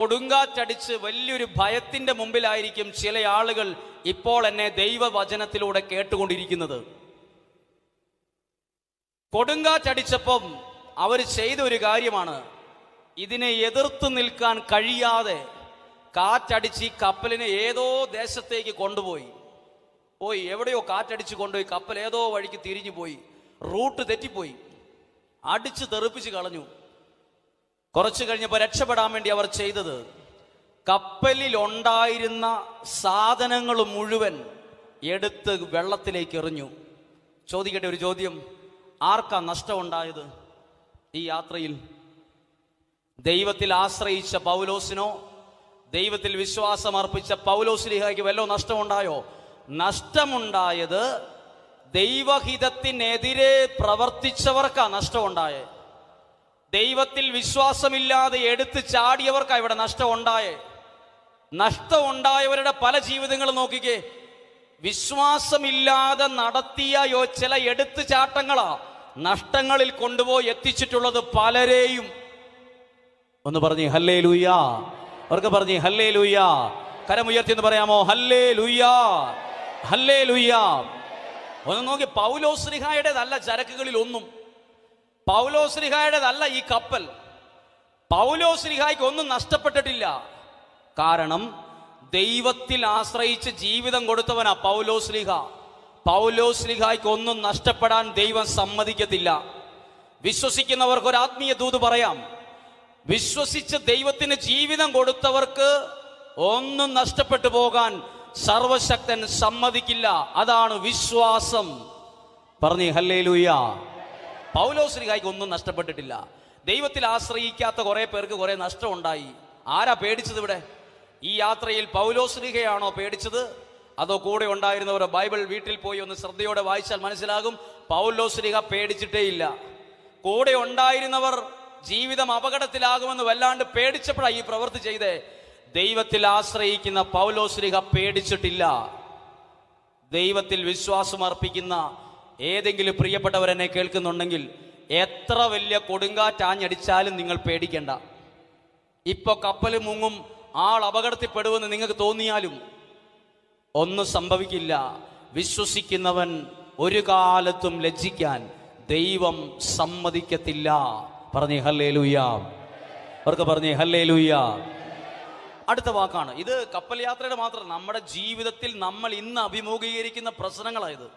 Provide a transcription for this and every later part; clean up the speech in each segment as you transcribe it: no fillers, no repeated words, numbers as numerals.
കൊടുങ്കാറ്റടിച്ച് വലിയൊരു ഭയത്തിന്റെ മുമ്പിലായിരിക്കും ചില ആളുകൾ ഇപ്പോൾ എന്നെ ദൈവവചനത്തിലൂടെ കേട്ടുകൊണ്ടിരിക്കുന്നത്. കൊടുങ്കാറ്റടിച്ചപ്പം അവർ ചെയ്ത ഒരു കാര്യമാണ്, ഇതിനെ എതിർത്ത് നിൽക്കാൻ കഴിയാതെ കാറ്റടിച്ച് ഈ കപ്പലിനെ ഏതോ ദേശത്തേക്ക് കൊണ്ടുപോയി. എവിടെയോ കാറ്റടിച്ച് കൊണ്ടുപോയി, കപ്പൽ ഏതോ വഴിക്ക് തിരിഞ്ഞു പോയി, റൂട്ട് തെറ്റിപ്പോയി, അടിച്ച് തെറിപ്പിച്ച് കളഞ്ഞു. കുറച്ചു കഴിഞ്ഞപ്പോൾ രക്ഷപ്പെടാൻ വേണ്ടി അവർ ചെയ്തത്, കപ്പലിൽ ഉണ്ടായിരുന്ന സാധനങ്ങൾ മുഴുവൻ എടുത്ത് വെള്ളത്തിലേക്ക് എറിഞ്ഞു. ചോദിക്കട്ടെ ഒരു ചോദ്യം, ആർക്കാ നഷ്ടമുണ്ടായത് ഈ യാത്രയിൽ? ദൈവത്തിൽ ആശ്രയിച്ച പൗലോസിനോ, ദൈവത്തിൽ വിശ്വാസം അർപ്പിച്ച പൗലോസ്ലീഹായ്ക്ക് വല്ലോ നഷ്ടമുണ്ടായോ? നഷ്ടമുണ്ടായത് ദൈവഹിതത്തിനെതിരെ പ്രവർത്തിച്ചവർക്കാ നഷ്ടമുണ്ടായേ. ദൈവത്തിൽ വിശ്വാസമില്ലാതെ എടുത്ത് ചാടിയവർക്കാ ഇവിടെ നഷ്ടമുണ്ടായേ. നഷ്ടമുണ്ടായവരുടെ പല ജീവിതങ്ങൾ നോക്കിക്കേ. വിശ്വാസമില്ലാതെ നടത്തിയ ചില എടുത്തു ചാട്ടങ്ങളാ നഷ്ടങ്ങളിൽ കൊണ്ടുപോയി എത്തിച്ചിട്ടുള്ളത് പലരെയും. ഒന്ന് പറഞ്ഞേ ഹല്ലേലൂയാ. അവർക്ക് പറഞ്ഞേ ഹല്ലേലൂയാ. കരമുയർത്തി എന്ന് പറയാമോ? ഹല്ലേലൂയാ, ഹല്ലേലൂയാ. ഒന്ന് നോക്കി, പൗലോസ്ലീഹായുടേതല്ല ചരക്കുകളിൽ ഒന്നും, പൗലോസ്ലീഹായുടേതല്ല ഈ കപ്പൽ. പൗലോസ്ലീഹായ്ക്ക് ഒന്നും നഷ്ടപ്പെട്ടിട്ടില്ല. കാരണം ദൈവത്തിൽ ആശ്രയിച്ച് ജീവിതം കൊടുത്തവനാ പൗലോസ്ലീഹ. പൗലോസ്ലീഹായ്ക്ക് ഒന്നും നഷ്ടപ്പെടാൻ ദൈവം സമ്മതിക്കത്തില്ല. വിശ്വസിക്കുന്നവർക്ക് ഒരു ആത്മീയ ദൂത് പറയാം, വിശ്വസിച്ച് ദൈവത്തിന് ജീവിതം കൊടുത്തവർക്ക് ഒന്നും നഷ്ടപ്പെട്ടു പോകാൻ സർവശക്തൻ സമ്മതിക്കില്ല. അതാണ് വിശ്വാസം. പറഞ്ഞേ ഹല്ലേലൂയാ. പൗലോസ്ലീഹായ്ക്ക് ഒന്നും നഷ്ടപ്പെട്ടിട്ടില്ല. ദൈവത്തിൽ ആശ്രയിക്കാത്ത കുറെ പേർക്ക് കുറെ നഷ്ടമുണ്ടായി. ആരാ പേടിച്ചത് ഇവിടെ? ഈ യാത്രയിൽ പൗലോസ്ലീഹയാണോ പേടിച്ചത്, അതോ കൂടെ ഉണ്ടായിരുന്നവരോ? ബൈബിൾ വീട്ടിൽ പോയി ഒന്ന് ശ്രദ്ധയോടെ വായിച്ചാൽ മനസ്സിലാകും, പൗലോസ്ലീഹ പേടിച്ചിട്ടേ ഇല്ല. കൂടെ ഉണ്ടായിരുന്നവർ ജീവിതം അപകടത്തിലാകുമെന്ന് വല്ലാണ്ട് പേടിച്ചപ്പോഴാണ് ഈ പ്രവൃത്തി ചെയ്തേ. ദൈവത്തിൽ ആശ്രയിക്കുന്ന പൗലോസ്ലീഹ പേടിച്ചിട്ടില്ല. ദൈവത്തിൽ വിശ്വാസം അർപ്പിക്കുന്ന ഏതെങ്കിലും പ്രിയപ്പെട്ടവരെന്നെ കേൾക്കുന്നുണ്ടെങ്കിൽ, എത്ര വലിയ കൊടുങ്കാറ്റാഞ്ഞടിച്ചാലും നിങ്ങൾ പേടിക്കേണ്ട. ഇപ്പൊ കപ്പൽ മുങ്ങും, ആൾ അപകടത്തിൽപ്പെടുമെന്ന് നിങ്ങൾക്ക് തോന്നിയാലും ഒന്നും സംഭവിക്കില്ല. വിശ്വസിക്കുന്നവൻ ഒരു കാലത്തും ലജ്ജിക്കാൻ ദൈവം സമ്മതിക്കത്തില്ല. പറഞ്ഞേ ഹല്ലേലൂയാ. അവർക്ക് പറഞ്ഞേ ഹല്ലേലൂയാ. അടുത്ത വാക്കാണ് ഇത്. കപ്പൽ യാത്രയുടെ മാത്രം, നമ്മുടെ ജീവിതത്തിൽ നമ്മൾ ഇന്ന് അഭിമുഖീകരിക്കുന്ന പ്രശ്നങ്ങളായത്.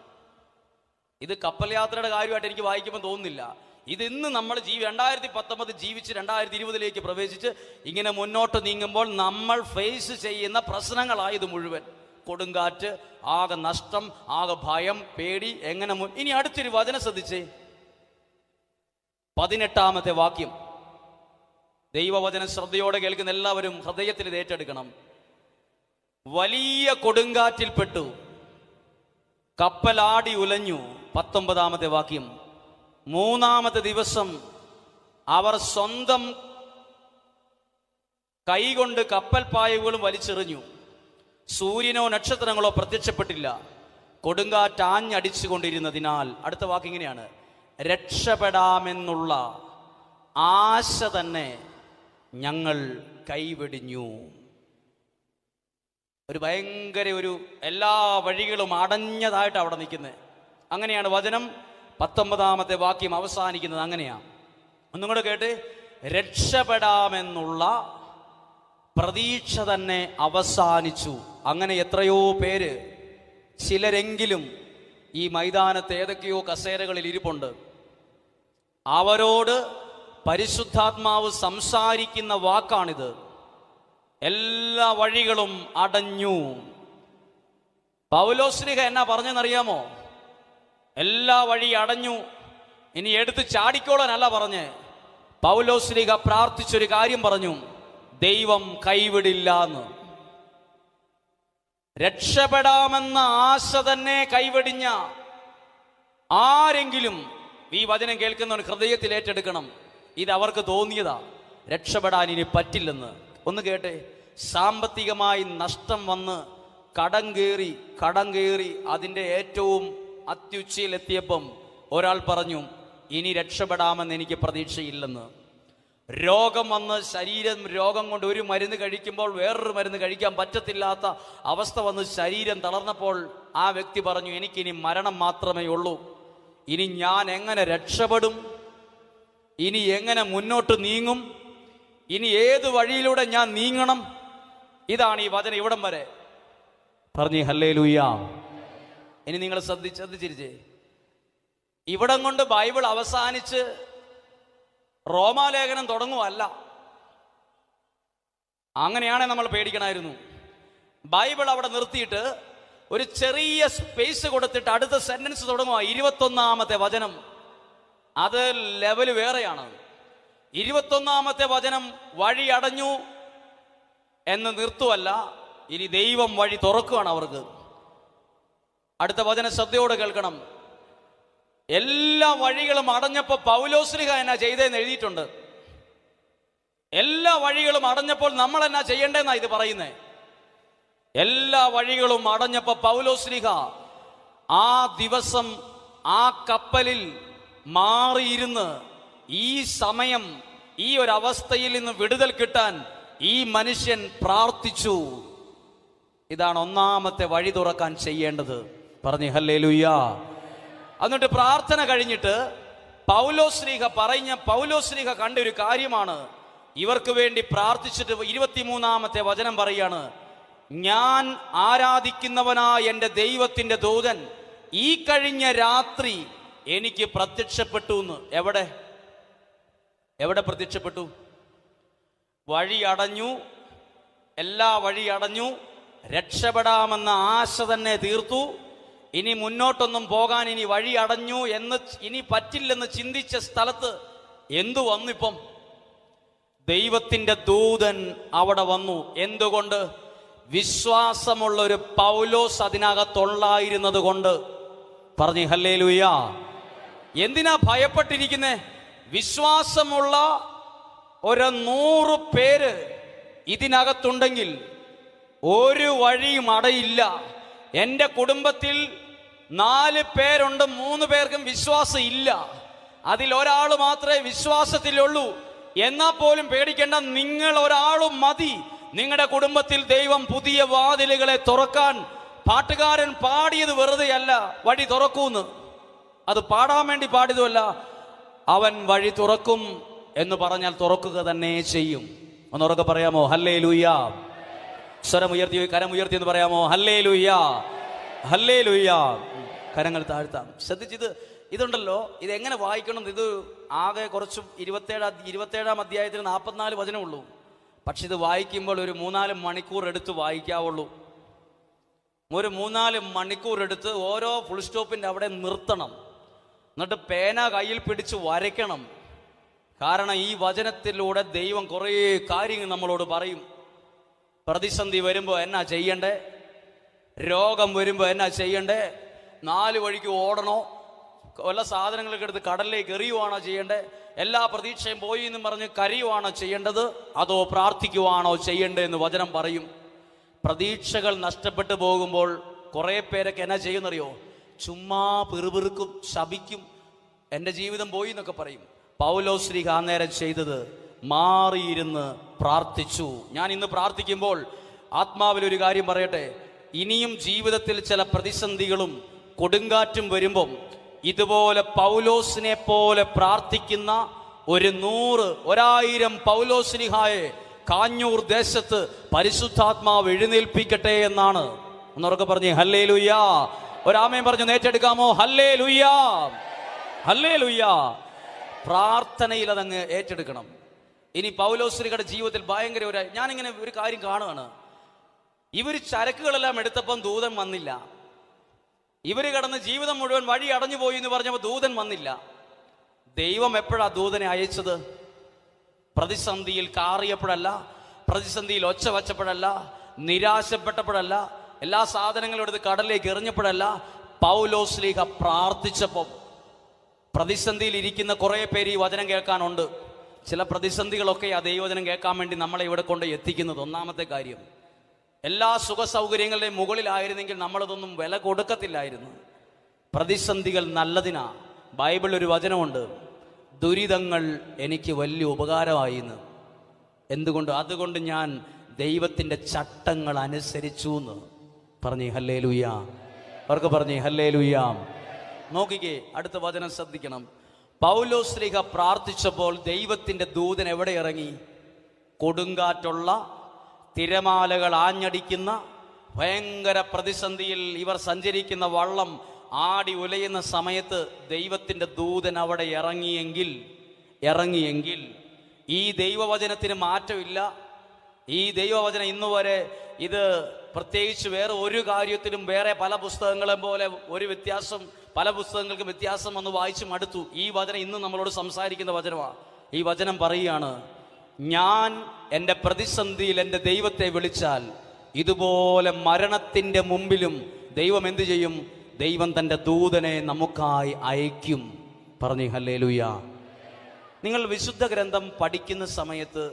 ഇത് കപ്പൽ യാത്രയുടെ കാര്യമായിട്ട് എനിക്ക് വായിക്കുമ്പോൾ തോന്നുന്നില്ല. ഇത് ഇന്ന് നമ്മൾ 2019 ജീവിച്ച് 2020 പ്രവേശിച്ച് ഇങ്ങനെ മുന്നോട്ട് നീങ്ങുമ്പോൾ നമ്മൾ ഫേസ് ചെയ്യുന്ന പ്രശ്നങ്ങളായത് മുഴുവൻ. കൊടുങ്കാറ്റ്, ആകെ നഷ്ടം, ആകെ ഭയം, പേടി. എങ്ങനെ ഇനി അടുത്തൊരു വചനം ശ്രദ്ധിച്ചേ, 18-ാമത്തെ വാക്യം. ദൈവവചനം ശ്രദ്ധയോടെ കേൾക്കുന്ന എല്ലാവരും ഹൃദയത്തിൽ ഇത് ഏറ്റെടുക്കണം. വലിയ കൊടുങ്കാറ്റിൽപ്പെട്ടു, കപ്പലാടി ഉലഞ്ഞു. 19-ാമത്തെ വാക്യം. 3-ാമത്തെ ദിവസം അവർ സ്വന്തം കൈകൊണ്ട് കപ്പൽ പായകളും വലിച്ചെറിഞ്ഞു. സൂര്യനോ നക്ഷത്രങ്ങളോ പ്രത്യക്ഷപ്പെട്ടില്ല, കൊടുങ്കാറ്റാഞ്ഞടിച്ചു കൊണ്ടിരുന്നതിനാൽ. അടുത്ത വാക്ക് ഇങ്ങനെയാണ്, രക്ഷപ്പെടാമെന്നുള്ള ആശ തന്നെ ഞങ്ങൾ കൈവെടിഞ്ഞു. ഒരു ഭയങ്കര എല്ലാ വഴികളും അടഞ്ഞതായിട്ട് അവിടെ നിൽക്കുന്നത്. അങ്ങനെയാണ് വചനം 19-ാമത്തെ വാക്യം അവസാനിക്കുന്നത്. അങ്ങനെയാ. ഒന്നും കൂടെ കേട്ട്, രക്ഷപ്പെടാമെന്നുള്ള പ്രതീക്ഷ തന്നെ അവസാനിച്ചു. അങ്ങനെ എത്രയോ പേര്, ചിലരെങ്കിലും ഈ മൈതാനത്ത് ഏതൊക്കെയോ കസേരകളിൽ ഇരിപ്പുണ്ട്. അവരോട് പരിശുദ്ധാത്മാവ് സംസാരിക്കുന്ന വാക്കാണിത്. എല്ലാ വഴികളും അടഞ്ഞു. പൗലോസ്ലീഹ എന്നാ പറഞ്ഞെന്നറിയാമോ? എല്ലാ വഴി അടഞ്ഞു, ഇനി എടുത്ത് ചാടിക്കോളാനല്ല പറഞ്ഞ്. പൗലോസ്ലീഹ പ്രാർത്ഥിച്ചൊരു കാര്യം പറഞ്ഞു, ദൈവം കൈവിടില്ല എന്ന്. രക്ഷപ്പെടാമെന്ന ആശ തന്നെ കൈവെടിഞ്ഞ ആരെങ്കിലും ഈ വചനം കേൾക്കുന്നവൻ ഹൃദയത്തിൽ ഏറ്റെടുക്കണം. ഇത് അവർക്ക് തോന്നിയതാ, രക്ഷപ്പെടാൻ ഇനി പറ്റില്ലെന്ന്. ഒന്ന് കേട്ടെ, സാമ്പത്തികമായി നഷ്ടം വന്ന് കടം കയറി അതിൻ്റെ ഏറ്റവും അത്യുച്ചയിലെത്തിയപ്പം ഒരാൾ പറഞ്ഞു, ഇനി രക്ഷപ്പെടാമെന്ന് എനിക്ക് പ്രതീക്ഷയില്ലെന്ന്. രോഗം വന്ന് ശരീരം രോഗം കൊണ്ട് ഒരു മരുന്ന് കഴിക്കുമ്പോൾ വേറൊരു മരുന്ന് കഴിക്കാൻ പറ്റത്തില്ലാത്ത അവസ്ഥ വന്ന് ശരീരം തളർന്നപ്പോൾ ആ വ്യക്തി പറഞ്ഞു, എനിക്കിനി മരണം മാത്രമേ ഉള്ളൂ. ഇനി ഞാൻ എങ്ങനെ രക്ഷപ്പെടും? ഇനി എങ്ങനെ മുന്നോട്ട് നീങ്ങും? ഇനി ഏത് വഴിയിലൂടെ ഞാൻ നീങ്ങണം? ഇതാണ് ഈ വചനം ഇവിടം വരെ. പറഞ്ഞു ഹല്ലേലൂയ. ഇനി നിങ്ങൾ ശ്രദ്ധിച്ചിരിച്ചേ, ഇവിടം കൊണ്ട് ബൈബിൾ അവസാനിച്ച് റോമാലേഖനം തുടങ്ങുമല്ല. അങ്ങനെയാണെ നമ്മൾ പേടിക്കണമായിരുന്നു. ബൈബിൾ അവിടെ നിർത്തിയിട്ട് ഒരു ചെറിയ സ്പേസ് കൊടുത്തിട്ട് അടുത്ത സെന്റൻസ് തുടങ്ങുക. 21-ാമത്തെ വചനം. അത് ലെവല് വേറെയാണ്. 21-ാമത്തെ വചനം വഴി അടഞ്ഞു എന്ന് നിർത്തുവല്ല, ഇനി ദൈവം വഴി തുറക്കുകയാണ് അവർക്ക്. അടുത്ത വചനം ശ്രദ്ധയോടെ കേൾക്കണം. എല്ലാ വഴികളും അടഞ്ഞപ്പോൾ പൗലോസ്ലീഹ എന്നാ ചെയ്തതെന്ന് എഴുതിയിട്ടുണ്ട്. എല്ലാ വഴികളും അടഞ്ഞപ്പോൾ നമ്മൾ എന്നാ ചെയ്യേണ്ടതെന്നാ ഇത് പറയുന്നേ. എല്ലാ വഴികളും അടഞ്ഞപ്പോൾ പൗലോസ്ലീഹ ആ ദിവസം ആ കപ്പലിൽ മാറിയിരുന്ന് ഈ സമയം, ഈ ഒരു അവസ്ഥയിൽ നിന്ന് വിടുതൽ കിട്ടാൻ ഈ മനുഷ്യൻ പ്രാർത്ഥിച്ചു. ഇതാണ് ഒന്നാമത്തെ വഴി തുറക്കാൻ ചെയ്യേണ്ടത്. പറഞ്ഞു ഹല്ലേലൂയ. എന്നിട്ട് പ്രാർത്ഥന കഴിഞ്ഞിട്ട് പൗലോസ്ലീഹ കണ്ട ഒരു കാര്യമാണ്. ഇവർക്ക് വേണ്ടി പ്രാർത്ഥിച്ചിട്ട് 23-ാമത്തെ വചനം പറയാണ്, ഞാൻ ആരാധിക്കുന്നവനായ എൻ്റെ ദൈവത്തിൻ്റെ ദൂതൻ ഈ കഴിഞ്ഞ രാത്രി എനിക്ക് പ്രത്യക്ഷപ്പെട്ടു എന്ന്. എവിടെ പ്രത്യക്ഷപ്പെട്ടു? വഴി അടഞ്ഞു, എല്ലാ വഴി അടഞ്ഞു, രക്ഷപ്പെടാമെന്ന ആശ തന്നെ തീർത്തു. ഇനി മുന്നോട്ടൊന്നും പോകാൻ ഇനി വഴി അടഞ്ഞു എന്ന് ഇനി പറ്റില്ലെന്ന് ചിന്തിച്ച സ്ഥലത്ത് എന്തു വന്നിപ്പം? ദൈവത്തിന്റെ ദൂതൻ അവിടെ വന്നു. എന്തുകൊണ്ട്? വിശ്വാസമുള്ള ഒരു പൗലോസ് അതിനകത്തുള്ളായിരുന്നത് കൊണ്ട്. പറഞ്ഞു ഹല്ലേലൂയ. എന്തിനാ ഭയപ്പെട്ടിരിക്കുന്നേ? വിശ്വാസമുള്ള 100 പേര് ഇതിനകത്തുണ്ടെങ്കിൽ ഒരു വഴിയും അടയില്ല. എൻ്റെ കുടുംബത്തിൽ 4 പേരുണ്ട്, 3 പേർക്കും വിശ്വാസം ഇല്ല. അതിൽ ഒരാൾ മാത്രമേ വിശ്വാസത്തിലുള്ളൂ. എന്നാൽ പോലും പേടിക്കേണ്ട, നിങ്ങൾ ഒരാളും മതി. നിങ്ങളുടെ കുടുംബത്തിൽ ദൈവം പുതിയ വാതിലുകളെ തുറക്കാൻ. പാട്ടുകാരൻ പാടിയത് വെറുതെ അല്ല, വഴി തുറക്കൂന്ന്. അത് പാടാൻ വേണ്ടി പാടിയതുമല്ല. അവൻ വഴി തുറക്കും എന്ന് പറഞ്ഞാൽ തുറക്കുക തന്നെ ചെയ്യും. ഒന്നുറക്കെ പറയാമോ ഹല്ലേലൂയ? സ്വരമുയർത്തി, കരമുയർത്തി എന്ന് പറയാമോ ഹല്ലേലൂയ? ഹല്ലേലൂയ. കരങ്ങൾ താഴ്ത്താം. ശ്രദ്ധിച്ചിത് ഇതുണ്ടല്ലോ, ഇതെങ്ങനെ വായിക്കണം? ഇത് ആകെ കുറച്ച് 27-ാം അധ്യായത്തിന് 44 വചനമുള്ളൂ. പക്ഷെ ഇത് വായിക്കുമ്പോൾ ഒരു 3-4 മണിക്കൂർ എടുത്ത് വായിക്കാവുള്ളൂ. ഒരു 3-4 മണിക്കൂർ എടുത്ത് ഓരോ ഫുൾ സ്റ്റോപ്പിൻ്റെ അവിടെ നിർത്തണം. എന്നിട്ട് പേന കയ്യിൽ പിടിച്ച് വരയ്ക്കണം. കാരണം ഈ വചനത്തിലൂടെ ദൈവം കുറേ കാര്യങ്ങൾ നമ്മളോട് പറയും. പ്രതിസന്ധി വരുമ്പോൾ എന്നാ ചെയ്യണ്ടേ? രോഗം വരുമ്പോൾ എന്നാ ചെയ്യണ്ടേ? 4 വഴിക്ക് ഓടണോ? വല്ല സാധനങ്ങളൊക്കെ എടുത്ത് കടലിലേക്ക് എറിയുവാണോ ചെയ്യേണ്ടത്? എല്ലാ പ്രതീക്ഷയും പോയി എന്നും പറഞ്ഞ് കരയുവാണോ ചെയ്യേണ്ടത്? അതോ പ്രാർത്ഥിക്കുവാണോ ചെയ്യേണ്ടതെന്ന് വചനം പറയും. പ്രതീക്ഷകൾ നഷ്ടപ്പെട്ടു പോകുമ്പോൾ കുറേ പേരൊക്കെ എന്നാ ചെയ്യുന്നറിയോ? ചുമ്മാ പിറുപിറുക്കും, ശപിക്കും, എൻ്റെ ജീവിതം പോയി എന്നൊക്കെ പറയും. പൗലോസ്ലീഹ അന്നേരം ചെയ്തത് മാറിയിരുന്ന് പ്രാർത്ഥിച്ചു. ഞാൻ ഇന്ന് പ്രാർത്ഥിക്കുമ്പോൾ ആത്മാവിലൊരു കാര്യം പറയട്ടെ. ഇനിയും ജീവിതത്തിൽ ചില പ്രതിസന്ധികളും കൊടുങ്കാറ്റും വരുമ്പം ഇതുപോലെ പൗലോസിനെ പോലെ പ്രാർത്ഥിക്കുന്ന 100-1000 പൗലോസ്ലീഹായെ കാഞ്ഞൂർ ദേശത്ത് പരിശുദ്ധാത്മാവ് എഴുന്നേൽപ്പിക്കട്ടെ എന്നാണ്. ഒന്നുറക്കെ പറഞ്ഞേ ഹല്ലേലൂയ. ഒരാമയും പറഞ്ഞു ഏറ്റെടുക്കാമോ? Hallelujah, hallelujah. പ്രാർത്ഥനയിൽ അതങ്ങ് ഏറ്റെടുക്കണം. ഇനി പൗലോസ്ലീഹയുടെ ജീവിതത്തിൽ ഭയങ്കര ഞാനിങ്ങനെ ഒരു കാര്യം കാണുകയാണ്. ഇവർ ചരക്കുകളെല്ലാം എടുത്തപ്പം ദൂതൻ വന്നില്ല. ഇവർ കടന്ന് ജീവിതം മുഴുവൻ വഴി അടഞ്ഞു പോയി എന്ന് പറഞ്ഞപ്പോൾ ദൂതൻ വന്നില്ല. ദൈവം എപ്പോഴാ ദൂതനെ അയച്ചത്? പ്രതിസന്ധിയിൽ കാറിയപ്പോഴല്ല, പ്രതിസന്ധിയിൽ ഒച്ച വച്ചപ്പോഴല്ല, നിരാശപ്പെട്ടപ്പോഴല്ല, എല്ലാ സാധനങ്ങളും എടുത്ത് കടലിലേക്ക് എറിഞ്ഞപ്പോഴല്ല. പൗലോസ്ലീഹ പ്രാർത്ഥിച്ചപ്പം. പ്രതിസന്ധിയിൽ ഇരിക്കുന്ന കുറേ പേര് ഈ വചനം കേൾക്കാനുണ്ട്. ചില പ്രതിസന്ധികളൊക്കെ ആ ദൈവവചനം കേൾക്കാൻ വേണ്ടി നമ്മളെ ഇവിടെ കൊണ്ട് എത്തിക്കുന്നത്. ഒന്നാമത്തെ കാര്യം, എല്ലാ സുഖ സൗകര്യങ്ങളുടെയും മുകളിലായിരുന്നെങ്കിൽ നമ്മളതൊന്നും വില കൊടുക്കത്തില്ലായിരുന്നു. പ്രതിസന്ധികൾ നല്ലതിനാ. ബൈബിളിൽ ഒരു വചനമുണ്ട്, ദുരിതങ്ങൾ എനിക്ക് വലിയ ഉപകാരമായിന്ന്. അതുകൊണ്ട് ഞാൻ ദൈവത്തിൻ്റെ ചട്ടങ്ങൾ അനുസരിച്ചു എന്ന് പറഞ്ഞേ ഹല്ലേലൂയ. അവർക്ക് പറഞ്ഞേ ഹല്ലേലൂയ. നോക്കിക്കേ, അടുത്ത വചനം ശ്രദ്ധിക്കണം. പൗലോസ് ശ്ലീഹ പ്രാർത്ഥിച്ചപ്പോൾ ദൈവത്തിൻ്റെ ദൂതൻ എവിടെ ഇറങ്ങി? കൊടുങ്കാറ്റുള്ള, തിരമാലകൾ ആഞ്ഞടിക്കുന്ന, ഭയങ്കര പ്രതിസന്ധിയിൽ ഇവർ സഞ്ചരിക്കുന്ന വള്ളം ആടി ഉലയുന്ന സമയത്ത് ദൈവത്തിൻ്റെ ദൂതൻ അവിടെ ഇറങ്ങിയെങ്കിൽ ഈ ദൈവവചനത്തിന് മാറ്റമില്ല. ഈ ദൈവവചനം ഇന്നുവരെ ഇത് പ്രത്യേകിച്ച് വേറെ ഒരു കാര്യത്തിലും വേറെ പല പുസ്തകങ്ങളും പോലെ ഒരു വ്യത്യാസം, പല പുസ്തകങ്ങൾക്കും വ്യത്യാസം വന്ന് വായിച്ചു മടുത്തു. ഈ വചനം ഇന്ന് നമ്മളോട് സംസാരിക്കുന്ന വചനമാണ്. ഈ വചനം പറയുകയാണ്, ഞാൻ എൻ്റെ പ്രതിസന്ധിയിൽ എൻ്റെ ദൈവത്തെ വിളിച്ചാൽ ഇതുപോലെ മരണത്തിൻ്റെ മുമ്പിലും ദൈവം എന്തു ചെയ്യും? ദൈവം തൻ്റെ ദൂതനെ നമുക്കായി അയക്കും. പറഞ്ഞു ഹല്ലേലൂയ. നിങ്ങൾ വിശുദ്ധ ഗ്രന്ഥം പഠിക്കുന്ന സമയത്ത്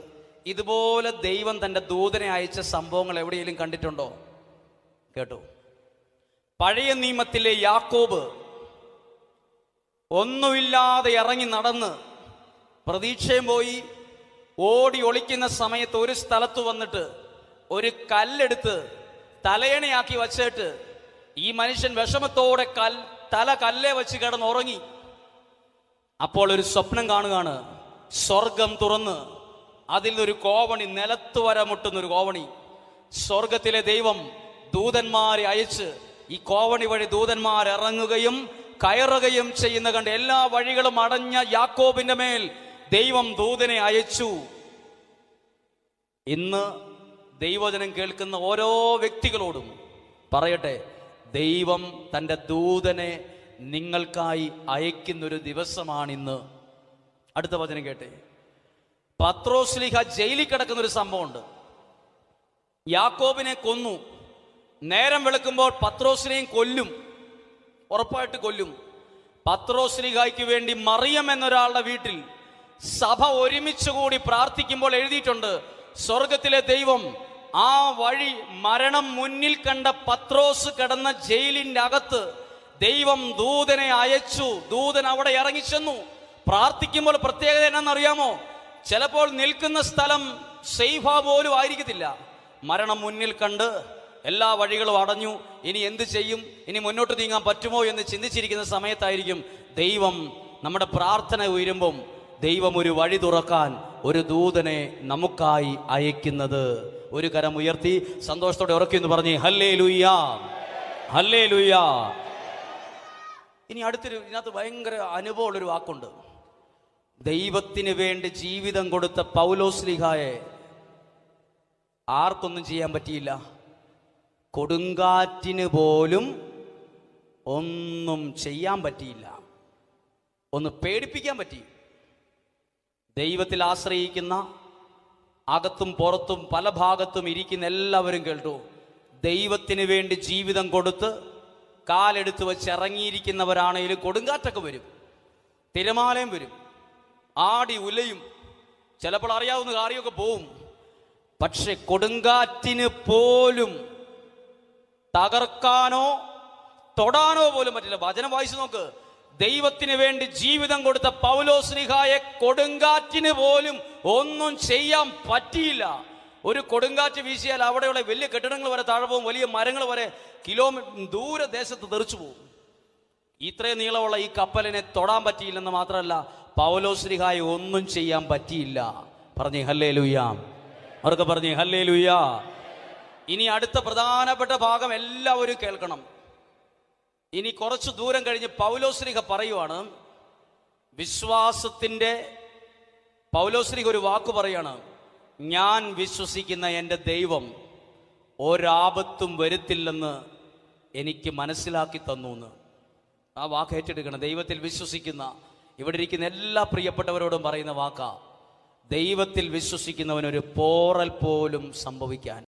ഇതുപോലെ ദൈവം തൻ്റെ ദൂതനെ അയച്ച സംഭവങ്ങൾ എവിടെയെങ്കിലും കണ്ടിട്ടുണ്ടോ? കേട്ടോ, പഴയ നിയമത്തിലെ യാക്കോബ് ഒന്നുമില്ലാതെ ഇറങ്ങി നടന്ന് പ്രതീക്ഷയും പോയി ഓടി ഒളിക്കുന്ന സമയത്ത് ഒരു സ്ഥലത്ത് വന്നിട്ട് ഒരു കല്ലെടുത്ത് തലയണയാക്കി വച്ചിട്ട് ഈ മനുഷ്യൻ വിഷമത്തോടെ തല കല്ലേ വെച്ച് കിടന്നുറങ്ങി. അപ്പോൾ ഒരു സ്വപ്നം കാണുകയാണ്. സ്വർഗം തുറന്ന് അതിൽ ഒരു കോവണി, നിലത്ത് വര മുട്ടുന്നൊരു കോവണി. സ്വർഗത്തിലെ ദൈവം ദൂതന്മാരെ അയച്ച് ഈ കോവണി വഴി ദൂതന്മാർ ഇറങ്ങുകയും കയറുകയും ചെയ്യുന്ന കണ്ട് എല്ലാ വഴികളും അടഞ്ഞ യാക്കോബിന്റെ മേൽ ദൈവം ദൂതനെ അയച്ചു. ഇന്ന് ദൈവവചനം കേൾക്കുന്ന ഓരോ വ്യക്തികളോടും പറയട്ടെ, ദൈവം തൻ്റെ ദൂതനെ നിങ്ങൾക്കായി അയക്കുന്നൊരു ദിവസമാണിന്ന്. അടുത്ത വചനം കേട്ടെ. പത്രോസ് ശ്ലീഹ ജയിലിൽ കിടക്കുന്ന ഒരു സംഭവമുണ്ട്. യാക്കോബിനെ കൊന്നു. നേരം വെളുക്കുമ്പോൾ പത്രോസിനെയും കൊല്ലും, ഉറപ്പായിട്ട് കൊല്ലും. പത്രോസ് ശ്ലീഹായ്ക്ക് വേണ്ടി മറിയം എന്നൊരാളുടെ വീട്ടിൽ സഭ ഒരുമിച്ച് കൂടി പ്രാർത്ഥിക്കുമ്പോൾ എഴുതിയിട്ടുണ്ട്, സ്വർഗത്തിലെ ദൈവം ആ വഴി മരണം മുന്നിൽ കണ്ട പത്രോസ് കിടന്ന ജയിലിന്റെ അകത്ത് ദൈവം ദൂതനെ അയച്ചു. ദൂതൻ അവിടെ ഇറങ്ങിച്ചെന്നു. പ്രാർത്ഥിക്കുമ്പോൾ പ്രത്യേകത എന്നാണെന്നറിയാമോ? ചിലപ്പോൾ നിൽക്കുന്ന സ്ഥലം സേഫാ പോലും ആയിരിക്കത്തില്ല. മരണം മുന്നിൽ കണ്ട് എല്ലാ വഴികളും അടഞ്ഞു. ഇനി എന്ത് ചെയ്യും, ഇനി മുന്നോട്ട് നീങ്ങാൻ പറ്റുമോ എന്ന് ചിന്തിച്ചിരിക്കുന്ന സമയത്തായിരിക്കും ദൈവം നമ്മുടെ പ്രാർത്ഥന ഉയരുമ്പം ദൈവം ഒരു വഴി തുറക്കാൻ ഒരു ദൂതനെ നമുക്കായി അയക്കുന്നത്. ഒരു കരം ഉയർത്തി സന്തോഷത്തോടെ ഉറക്കിയെന്ന് പറഞ്ഞേ ഹല്ലേലൂയാ, ഹല്ലേലൂയാ. ഇനി ഇതിനകത്ത് ഭയങ്കര അനുഭവമുള്ളൊരു വാക്കുണ്ട്. ദൈവത്തിന് വേണ്ടി ജീവിതം കൊടുത്ത പൗലോസ് ശ്ലീഹായെ ആർക്കൊന്നും ചെയ്യാൻ പറ്റിയില്ല. കൊടുങ്കാറ്റിന് പോലും ഒന്നും ചെയ്യാൻ പറ്റിയില്ല. ഒന്ന് പേടിപ്പിക്കാൻ പറ്റി. ദൈവത്തിൽ ആശ്രയിക്കുന്ന, അകത്തും പുറത്തും പല ഭാഗത്തും ഇരിക്കുന്ന എല്ലാവരും കേട്ടു, ദൈവത്തിന് വേണ്ടി ജീവിതം കൊടുത്ത് കാലെടുത്ത് വെച്ച് ഇറങ്ങിയിരിക്കുന്നവരാണെങ്കിലും കൊടുങ്കാറ്റൊക്കെ വരും, തിരമാലയും വരും, ആടി ഉലയും, ചിലപ്പോൾ അറിയാവുന്ന കാര്യമൊക്കെ പോവും. പക്ഷെ കൊടുങ്കാറ്റിന് പോലും തകർക്കാനോ തൊടാനോ പോലും പറ്റില്ല. വചനം വായിച്ചു നോക്ക്. ദൈവത്തിന് വേണ്ടി ജീവിതം കൊടുത്ത പൗലോസ് ശ്ലീഹായെ കൊടുങ്കാറ്റിന് പോലും ഒന്നും ചെയ്യാൻ പറ്റിയില്ല. ഒരു കൊടുങ്കാറ്റ് വീശിയാൽ അവിടെയുള്ള വലിയ കെട്ടിടങ്ങൾ വരെ താഴെ പോകും, വലിയ മരങ്ങൾ വരെ കിലോമീറ്റർ ദൂരദേശത്ത് തെറിച്ചു പോകും. ഇത്രയും നീളമുള്ള ഈ കപ്പലിനെ തൊടാൻ പറ്റിയില്ലെന്ന് മാത്രമല്ല, പൗലോസ് ശ്ലീഹായെ ഒന്നും ചെയ്യാൻ പറ്റിയില്ല. പറഞ്ഞേ ഹല്ലേലൂയാ, അവർക്ക് പറഞ്ഞേ ഹല്ലേലൂയാ. ഇനി അടുത്ത പ്രധാനപ്പെട്ട ഭാഗം എല്ലാവരും കേൾക്കണം. ഇനി കുറച്ചു ദൂരം കഴിഞ്ഞ് പൗലോസ് ശ്ലീഹ പറയുവാണ്, വിശ്വാസത്തിന്റെ പൗലോസ് ശ്ലീഹ ഒരു വാക്ക് പറയാണ്, ഞാൻ വിശ്വസിക്കുന്ന എൻ്റെ ദൈവം ഒരാപത്തും വരുത്തില്ലെന്ന് എനിക്ക് മനസ്സിലാക്കി തന്നു എന്ന്. ആ വാക്ക് ഏറ്റെടുക്കണം. ദൈവത്തിൽ വിശ്വസിക്കുന്ന ഇവിടെ ഇരിക്കുന്ന എല്ലാ പ്രിയപ്പെട്ടവരോടും പറയുന്ന വാക്കാ, ദൈവത്തിൽ വിശ്വസിക്കുന്നവനൊരു പോറൽ പോലും സംഭവിക്കാൻ